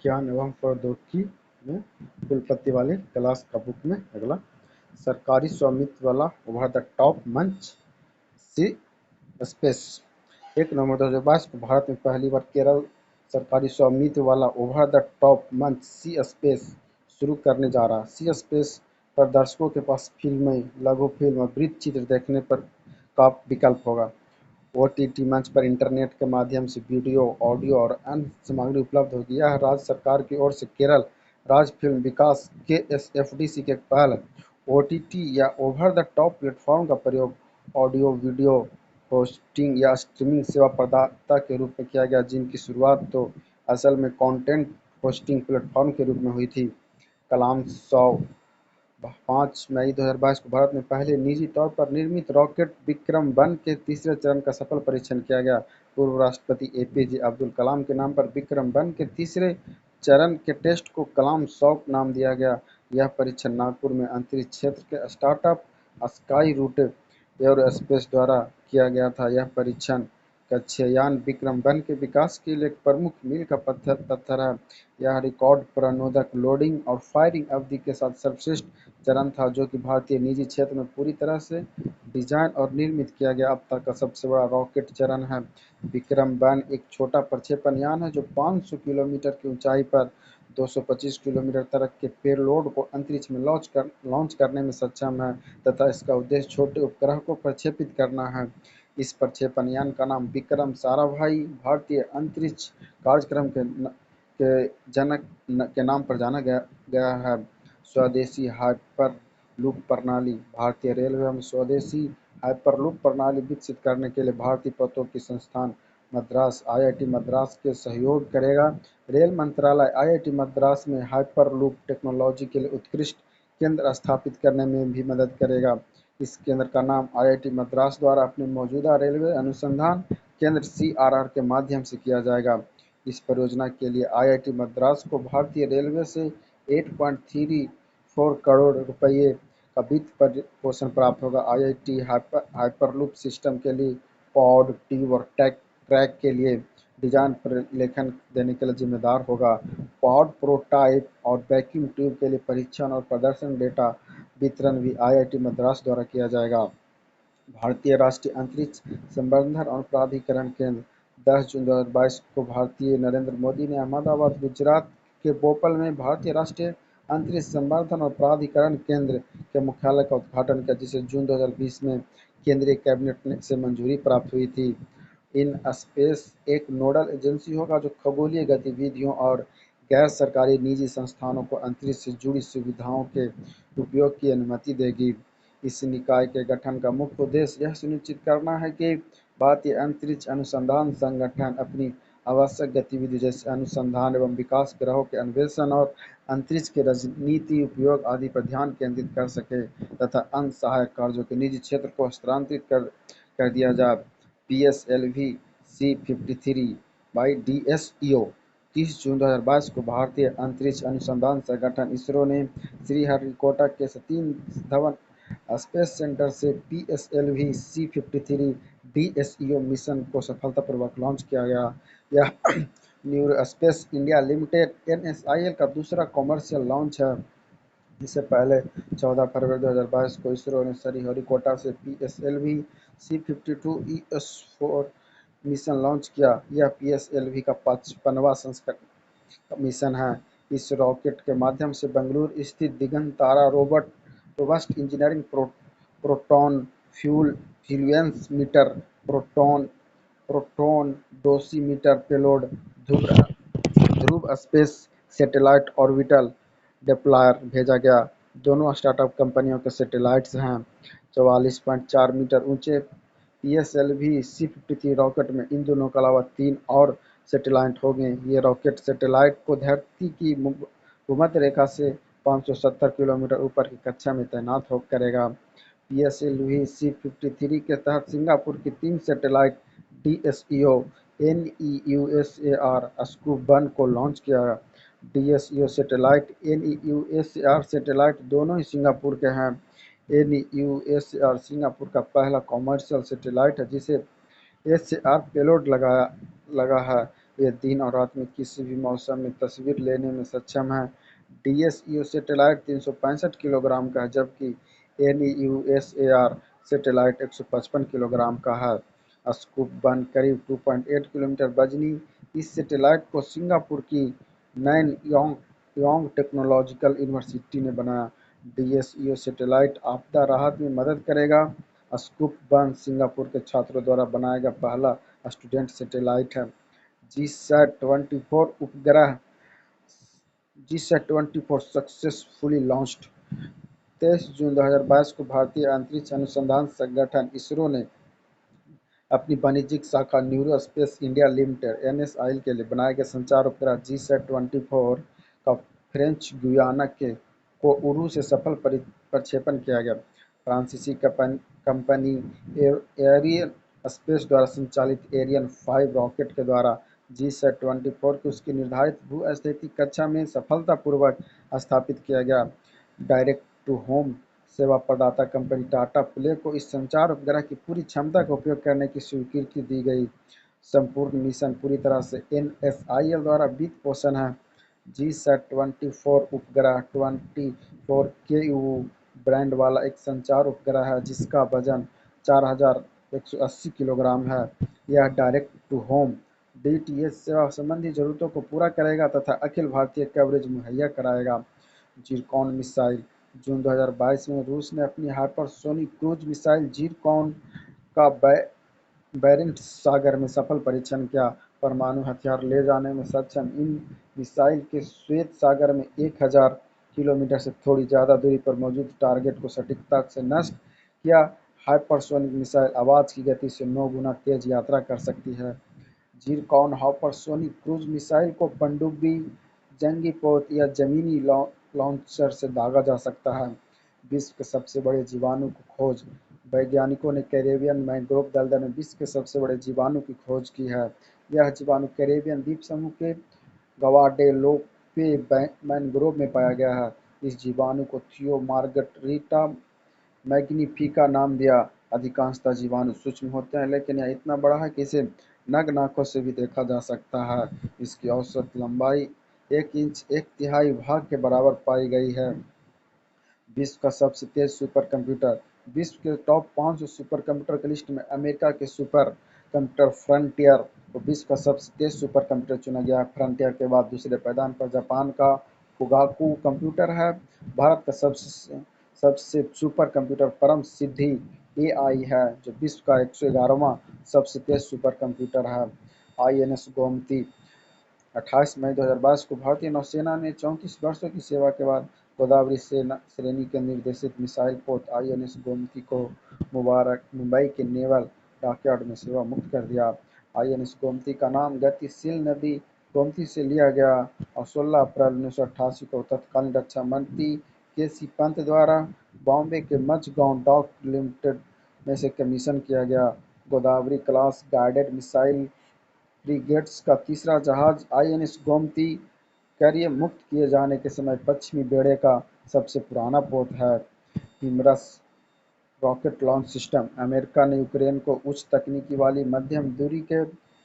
विज्ञान एवं प्रौद्योगिकी में कुलपति वाली क्लास का बुक में अगला सरकारी स्वामित्व वाला ओवर द टॉप मंच सी स्पेस 1 नवंबर 2022 को भारत में पहली बार केरल सरकारी स्वामित्व वाला ओवर द टॉप मंच सी स्पेस शुरू करने जा रहा। सी स्पेस पर दर्शकों के पास फिल्में, लघु फिल्म और वृत्त चित्र देखने पर का विकल्प होगा। ओटीटी मंच पर इंटरनेट के माध्यम से वीडियो, ऑडियो और अन्य सामग्री उपलब्ध होगी। यह राज्य सरकार की ओर से केरल राज्य फिल्म विकास (केएसएफडीसी) के पहल ओटीटी या ओवर द टॉप प्लेटफॉर्म का प्रयोग ऑडियो वीडियो होस्टिंग या स्ट्रीमिंग सेवा प्रदाता के रूप में किया गया, जिनकी शुरुआत तो असल में कंटेंट होस्टिंग प्लेटफॉर्म के रूप में हुई थी। कलाम 100 5 मई 2022 को भारत में पहले निजी तौर पर निर्मित रॉकेट विक्रम-1 के तीसरे चरण का सफल परीक्षण किया गया। पूर्व राष्ट्रपति एपीजे अब्दुल कलाम के नाम पर विक्रम-1 के तीसरे चरण के टेस्ट को कलाम 100 नाम दिया गया। यह परीक्षण नागपुर में अंतरिक्ष क्षेत्र के स्टार्टअप स्काई रूट एयरोस्पेस द्वारा किया गया था। यह परीक्षण कक्षायान विक्रम-1 के विकास के लिए एक प्रमुख मील का पत्थर है। यह रिकॉर्ड प्रणोदक लोडिंग और फायरिंग अवधि के साथ सर्वश्रेष्ठ चरण था, जो कि भारतीय निजी क्षेत्र में पूरी तरह से डिजाइन और निर्मित किया गया अब तक का सबसे बड़ा रॉकेट चरण है। विक्रम-1 एक छोटा प्रक्षेपण यान है जो 500 किलोमीटर की ऊंचाई पर 225 किलोमीटर तक के पेलोड को अंतरिक्ष में लॉन्च करने में सक्षम है तथा इसका उद्देश्य छोटे उपग्रह को प्रक्षेपित करना है। इस प्रक्षेपण यान का नाम विक्रम साराभाई भारतीय अंतरिक्ष कार्यक्रम के जनक के नाम पर जाना गया है। स्वदेशी हाइपरलूप प्रणाली भारतीय रेलवे में स्वदेशी हाइपरलूप प्रणाली विकसित करने के लिए भारतीय प्रौद्योगिकी संस्थान मद्रास आईआईटी मद्रास के सहयोग करेगा। रेल मंत्रालय आईआईटी मद्रास में हाइपरलूप टेक्नोलॉजी के लिए उत्कृष्ट केंद्र स्थापित करने में भी मदद करेगा। इस केंद्र का नाम आईआईटी मद्रास द्वारा अपने मौजूदा रेलवे अनुसंधान केंद्र सीआरआर के माध्यम से किया जाएगा। इस परियोजना के लिए आईआईटी मद्रास को भारतीय रेलवे से 8.34 करोड़ रुपये का वित्त पोषण प्राप्त होगा। आईआईटी हाइपरलूप सिस्टम के लिए पॉड, ट्यूब और ट्रैक के लिए डिजाइन प्रलेखन देने के लिए जिम्मेदार होगा। पॉड प्रोटोटाइप और वैक्यूम ट्यूब के लिए परीक्षण और प्रदर्शन डेटा वितरण भी आईआईटी मद्रास द्वारा किया जाएगा। भारतीय राष्ट्रीय अंतरिक्ष संवर्धन और प्राधिकरण केंद्र 10 जून 2022 को भारतीय नरेंद्र मोदी ने अहमदाबाद, गुजरात के बोपल में भारतीय राष्ट्रीय अंतरिक्ष संवर्धन और प्राधिकरण केंद्र के मुख्यालय का उद्घाटन किया, जिसे जून 2020 में केंद्रीय कैबिनेट से मंजूरी प्राप्त हुई थी। इन स्पेस एक नोडल एजेंसी होगा जो खगोलीय गतिविधियों और गैर सरकारी निजी संस्थानों को अंतरिक्ष से जुड़ी सुविधाओं के उपयोग की अनुमति देगी। इस निकाय के गठन का मुख्य उद्देश्य यह सुनिश्चित करना है कि भारतीय अंतरिक्ष अनुसंधान संगठन अपनी आवश्यक गतिविधि जैसे अनुसंधान एवं विकास, ग्रहों के अन्वेषण और अंतरिक्ष के रणनीति उपयोग आदि पर ध्यान केंद्रित कर सके तथा अन्य सहायक कार्यों के निजी क्षेत्र को हस्तांतरित कर दिया जाए। पीएसएलवी C-53 बाई डीएसईओ 30 जून 2022 को भारतीय अंतरिक्ष अनुसंधान संगठन इसरो ने श्रीहरिकोटा के सतीश धवन स्पेस सेंटर से पीएसएलवी C-53 डीएसईओ मिशन को सफलतापूर्वक लॉन्च किया गया। यह new space India limited (NSIL) का दूसरा कॉमर्शियल लॉन्च है। इससे पहले 14 फरवरी 2022 को इसरो ने श्रीहरिकोटा से PSLV C-52 ES-4 mission launch किया। यह पीएसएलवी का 55वां संस्करण मिशन है। इस रॉकेट के माध्यम से बेंगलुरु स्थित Digantara robust engineering proton fluence meter, proton dosimeter payload, Dhruva Space satellite orbital deployer भेजा गया। दोनों स्टार्टअप कंपनियों के सैटेलाइट्स हैं। 44.4 मीटर ऊंचे पीएसएलवी C-53 रॉकेट में इन दोनों के अलावा 3 और सैटेलाइट होंगे। ये रॉकेट सैटेलाइट को धरती की भूमध्य रेखा से 570 किलोमीटर ऊपर की कक्षा में तैनात करेगा। पीएसएलवी C-53 के तहत सिंगापुर की 3 सैटेलाइट डीएसईओ NEUSAR स्कूप-1 को लॉन्च किया। डीएसईओ सैटेलाइट NEUSAR सैटेलाइट दोनों ही सिंगापुर के हैं। NEUSAR सिंगापुर का पहला कॉमर्शियल सैटेलाइट है जिसे SAR पेलोड लगा है। ये दिन और रात में किसी भी मौसम में तस्वीर लेने में सक्षम है। DSEO सैटेलाइट 365 किलोग्राम का है, जबकि NEUSAR सैटेलाइट 155 किलोग्राम का है। स्कूप वन करीब 2.8 किलोमीटर वजनी इस सैटेलाइट को सिंगापुर की नैन योंग टेक्नोलॉजिकल यूनिवर्सिटी ने बनाया। DSEO सैटेलाइट आपदा राहत में मदद करेगा। स्कूप वन सिंगापुर के छात्रों द्वारा बनाया गया पहला स्टूडेंट सैटेलाइट है। GSAT-24 successfully launched. 23 जून 2022 को भारतीय अंतरिक्ष अनुसंधान संगठन इसरो ने अपनी वाणिज्यिक शाखा neuro space India limited (NSIL) के लिए बनाए गए संचार उपग्रह GSAT-24 का फ्रेंच गुयाना के कोउरू से सफल प्रक्षेपण किया गया। फ्रांसीसी कंपनी एरियन स्पेस द्वारा संचालित एरियन 5 रॉकेट के द्वारा GSAT-24 को उसकी निर्धारित भू-स्थिति कक्षा में सफलतापूर्वक स्थापित किया गया। डायरेक्ट टू होम सेवा प्रदाता कंपनी टाटा प्ले को इस संचार उपग्रह की पूरी क्षमता का उपयोग करने की स्वीकृति दी गई। संपूर्ण मिशन पूरी तरह से NSIL द्वारा वित्त पोषण है। GSAT-24 उपग्रह 24KU ब्रांड वाला एक संचार उपग्रह है जिसका वजन 4180 किलोग्राम है। यह डायरेक्ट टू होम DTH सेवा संबंधी जरूरतों को पूरा करेगा तथा अखिल भारतीय कवरेज मुहैया कराएगा। Zircon missile. जून 2022 में रूस ने अपनी हाइपरसोनिक क्रूज मिसाइल जिरकॉन का बैरेंट्स सागर में सफल परीक्षण किया। परमाणु हथियार ले जाने में सक्षम इन मिसाइल के श्वेत सागर में 1000 किलोमीटर से थोड़ी ज़्यादा दूरी पर मौजूद टारगेट को सटीकता से नष्ट किया। हाइपरसोनिक मिसाइल आवाज़ की गति से 9 गुना तेज यात्रा कर सकती है। जिरकॉन हाइपरसोनिक क्रूज मिसाइल को पनडुब्बी, जंगी पोत या जमीनी लॉन्चर से दागा जा सकता है। विश्व के सबसे बड़े जीवाणु की खोज। वैज्ञानिकों ने कैरेबियन मैंग्रोव दलदल में विश्व के सबसे बड़े जीवाणु की खोज की है। यह जीवाणु कैरेबियन द्वीप समूह के ग्वाडेलोपे मैंग्रोव में पाया गया है। इस जीवाणु को थियो मार्गरिटा मैग्निफिका नाम दिया। अधिकांशतः जीवाणु सूक्ष्म होते हैं, लेकिन यह इतना बड़ा है कि इसे नग्न आंखों से भी देखा जा सकता है। इसकी औसत लंबाई 1 इंच 1/3 भाग के बराबर पाई गई है। विश्व का सबसे तेज सुपर कंप्यूटर। विश्व के टॉप 500 सुपर कंप्यूटर की लिस्ट में अमेरिका के सुपर कंप्यूटर फ्रंटियर को विश्व का सबसे तेज सुपर कंप्यूटर चुना गया। फ्रंटियर के बाद दूसरे पायदान पर जापान का फुगाकू कंप्यूटर है। भारत का सबसे सुपर कंप्यूटर परम सिद्धि AI है, जो विश्व का 111वां सबसे तेज सुपर कंप्यूटर है। INS गोमती। 28 मई 2022 को भारतीय नौसेना ने 34 वर्षों की सेवा के बाद गोदावरी श्रेणी के निर्देशित मिसाइल पोत INS गोमती को मुंबई के नेवल डॉकयार्ड में सेवा मुक्त कर दिया। INS गोमती का नाम गतिशील नदी गोमती से लिया गया और 16 अप्रैल 1988 को तत्कालीन रक्षा मंत्री KC पंत द्वारा बॉम्बे के मझगांव डॉक लिमिटेड में से कमीशन किया गया। Godavari class guided missile frigates का तीसरा जहाज INS गोमती कार्य मुक्त किए जाने के समय पश्चिमी बेड़े का सबसे पुराना पोत है। हिमरस रॉकेट लॉन्च सिस्टम। अमेरिका ने यूक्रेन को उच्च तकनीकी वाली मध्यम दूरी के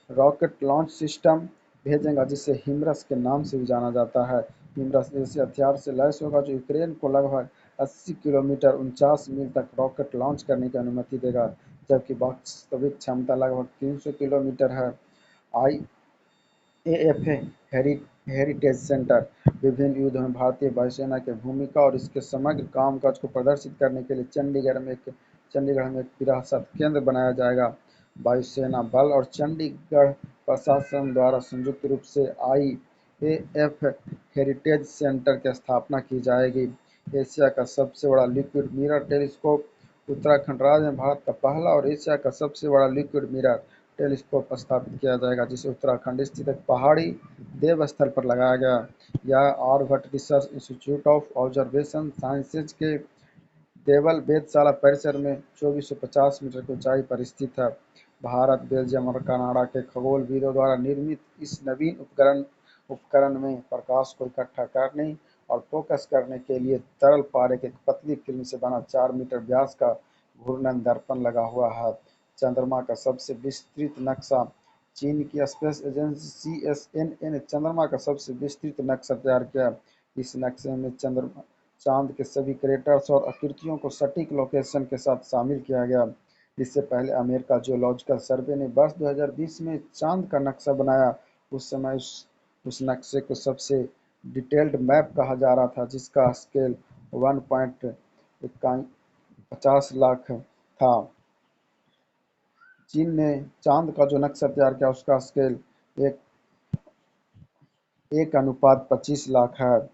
रॉकेट लॉन्च सिस्टम भेजेगा जिसे हिमरस के नाम से भी जाना जाता है। हिमरस ऐसे हथियार से लैस होगा जो यूक्रेन को लगभग 80 किलोमीटर 49 मील तक रॉकेट लॉन्च करने की अनुमति देगा, जबकि वास्तविक क्षमता लगभग 300 किलोमीटर है। IAF heritage centre. विभिन्न युद्धों में भारतीय वायुसेना की भूमिका और इसके समग्र कामकाज को प्रदर्शित करने के लिए चंडीगढ़ में एक विरासत केंद्र बनाया जाएगा। वायुसेना बल और चंडीगढ़ प्रशासन द्वारा संयुक्त रूप से IAF हेरिटेज सेंटर की स्थापना की जाएगी। एशिया का सबसे बड़ा लिक्विड मिरर टेलीस्कोप। उत्तराखंड राज्य में भारत का पहला और एशिया का सबसे बड़ा लिक्विड मिरर टेलीस्कोप स्थापित किया जाएगा, जिसे उत्तराखंड स्थित एक पहाड़ी देवस्थल पर लगाया गया। यह Aryabhatta Research Institute of Observation Sciences के देवल वेधशाला परिसर में 2450 मीटर की ऊंचाई पर स्थित है। भारत, बेल्जियम और कनाडा के खगोलविदों द्वारा निर्मित इस नवीन उपकरण में प्रकाश को इकट्ठा करने और फोकस करने के लिए तरल पारे की एक पतली फिल्म से बना 4 मीटर व्यास का घूर्णन दर्पण लगा हुआ है। चंद्रमा का सबसे विस्तृत नक्शा। चीन की स्पेस एजेंसी CSNA ने चंद्रमा का सबसे विस्तृत नक्शा तैयार किया। इस नक्शे में चांद के सभी क्रेटर्स और आकृतियों को सटीक लोकेशन के साथ शामिल किया गया। इससे पहले अमेरिका जियोलॉजिकल सर्वे ने वर्ष 2020 में चांद का नक्शा बनाया। उस समय उस नक्शे को सबसे डिटेल्ड मैप कहा जा रहा था, जिसका स्केल 1.50 लाख था। चीन ने चांद का जो नक्शा तैयार किया उसका स्केल 1:25 लाख है।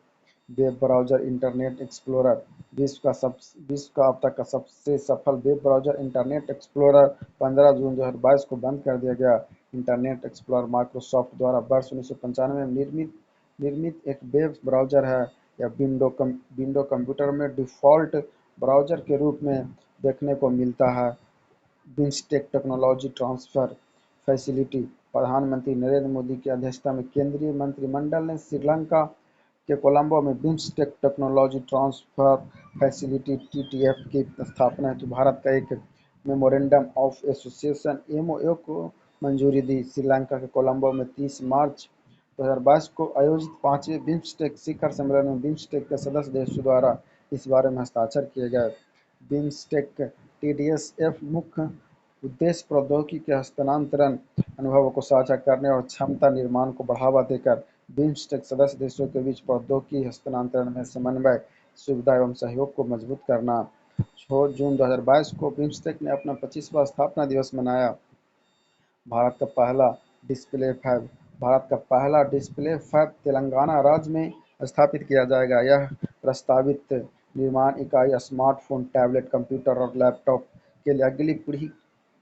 वेब ब्राउज़र इंटरनेट एक्सप्लोरर विश्व का अब तक का सबसे सफल वेब ब्राउज़र इंटरनेट एक्सप्लोरर 15 जून 2022 को बंद कर दिया गया। इंटरनेट एक्सप्लोरर माइक्रोसॉफ्ट द्वारा वर्ष 1995 में निर्मित एक वेब ब्राउज़र है। यह विंडो कंप्यूटर में डिफ़ॉल्ट ब्राउज़र के रूप में देखने को मिलता है। BIMSTEC technology transfer facility. प्रधानमंत्री नरेंद्र मोदी की अध्यक्षता में केंद्रीय मंत्रिमंडल ने श्रीलंका के कोलंबो में BIMSTEC technology transfer facility (TTF) की स्थापना हेतु भारत का एक मेमोरेंडम ऑफ एसोसिएशन (MOU) को मंजूरी दी। श्रीलंका के कोलंबो में 30 मार्च 2022 को आयोजित 5वें बिम्स्टेक शिखर सम्मेलन में बिम्स्टेक के सदस्य देशों द्वारा इस बारे में हस्ताक्षर किए गए। बिम्स्टेक TDSF मुख्य उद्देश्य प्रौद्योगिकी के हस्तांतरण, अनुभवों को साझा करने और क्षमता निर्माण को बढ़ावा देकर बिम्स्टेक सदस्य देशों के बीच प्रौद्योगिकी हस्तांतरण में समन्वय, सुविधा एवं सहयोग को मजबूत करना। 6 जून 2022 को बिम्स्टेक ने अपना 25वां स्थापना दिवस मनाया। भारत का पहला डिस्प्ले फैब तेलंगाना राज्य में स्थापित किया जाएगा। यह प्रस्तावित निर्माण इकाई स्मार्टफोन, टैबलेट, कंप्यूटर और लैपटॉप के लिए अगली पीढ़ी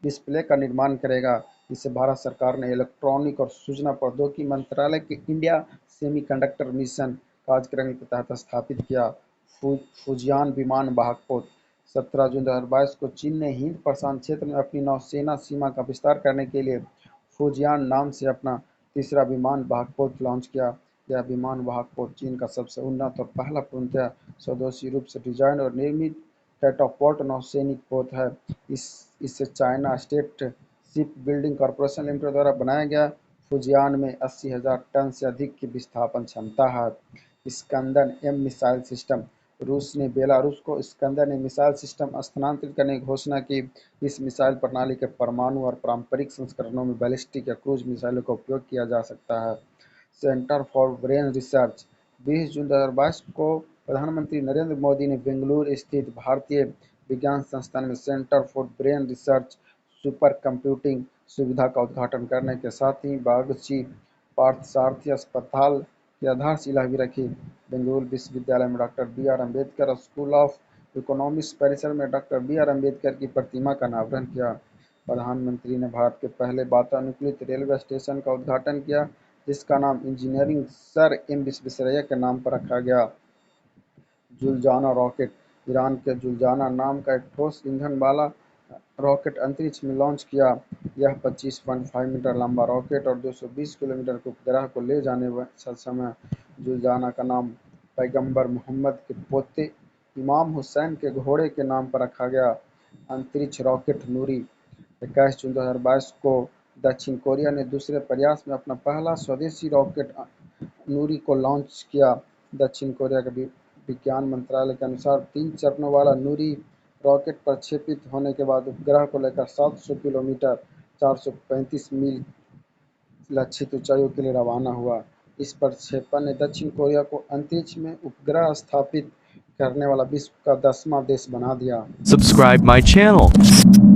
डिस्प्ले का निर्माण करेगा। इसे भारत सरकार ने इलेक्ट्रॉनिक और सूचना प्रौद्योगिकी मंत्रालय के इंडिया सेमीकंडक्टर मिशन कार्यक्रम के तहत स्थापित किया। फुजियान विमान वाहक पोत। 17 जून 2022 को चीन ने हिंद प्रशांत क्षेत्र में अपनी नौसेना सीमा का विस्तार करने के लिए फुजियान नाम से अपना तीसरा विमान वाहक पोत लॉन्च किया। यह विमान वाहक पोत चीन का सबसे उन्नत और पहला पूर्णतः स्वदेशी रूप से डिजाइन और निर्मित कैटापोल्ट नौसैनिक पोत है। इसे China state ship building corporation limited द्वारा बनाया गया। फुजियान में 80,000 टन से अधिक की विस्थापन क्षमता है। स्कंदन-M मिसाइल सिस्टम। रूस ने बेलारूस को स्कंदन-M मिसाइल सिस्टम हस्तांतरित करने की घोषणा की। इस मिसाइल प्रणाली के परमाणु और पारंपरिक संस्करणों में बैलिस्टिक या क्रूज मिसाइलों का उपयोग किया जा सकता है। Centre for brain research. 20 जून 2022 को प्रधानमंत्री नरेंद्र मोदी ने बेंगलुरु स्थित भारतीय विज्ञान संस्थान में centre for brain research super computing सुविधा का उद्घाटन करने के साथ ही बागची पार्थसारथी अस्पताल की आधारशिला भी रखी। बेंगलुरु विश्वविद्यालय में doctor BR Ambedkar school of economics परिसर में डॉक्टर BR अम्बेडकर की प्रतिमा का अनावरण किया। प्रधानमंत्री ने भारत के पहले वातानुकूलित रेलवे स्टेशन का उद्घाटन किया, जिसका नाम इंजीनियरिंग सर M विश्वेश्वरैया के नाम पर रखा गया। जुलजाना रॉकेट। ईरान के जुलजाना नाम का एक ठोस ईंधन वाला रॉकेट अंतरिक्ष में लॉन्च किया। यह 25.5 मीटर लंबा रॉकेट और 220 किलोमीटर के उपग्रह को ले जाने समय जुलजाना का नाम पैगंबर मोहम्मद के पोते इमाम हुसैन के घोड़े के नाम पर रखा गया। अंतरिक्ष रॉकेट नूरी। 21 जून 2022 को दक्षिण कोरिया ने दूसरे प्रयास में अपना पहला स्वदेशी रॉकेट नूरी को लॉन्च किया। दक्षिण कोरिया के विज्ञान मंत्रालय के अनुसार 3 चरणों वाला नूरी रॉकेट प्रक्षेपित होने के बाद उपग्रह को लेकर 700 किलोमीटर 435 मील लक्षित ऊंचाइयों के लिए रवाना हुआ। इस प्रक्षेपण ने दक्षिण कोरिया को अंतरिक्ष में उपग्रह स्थापित करने वाला विश्व का 10वां देश बना दिया। Subscribe my channel.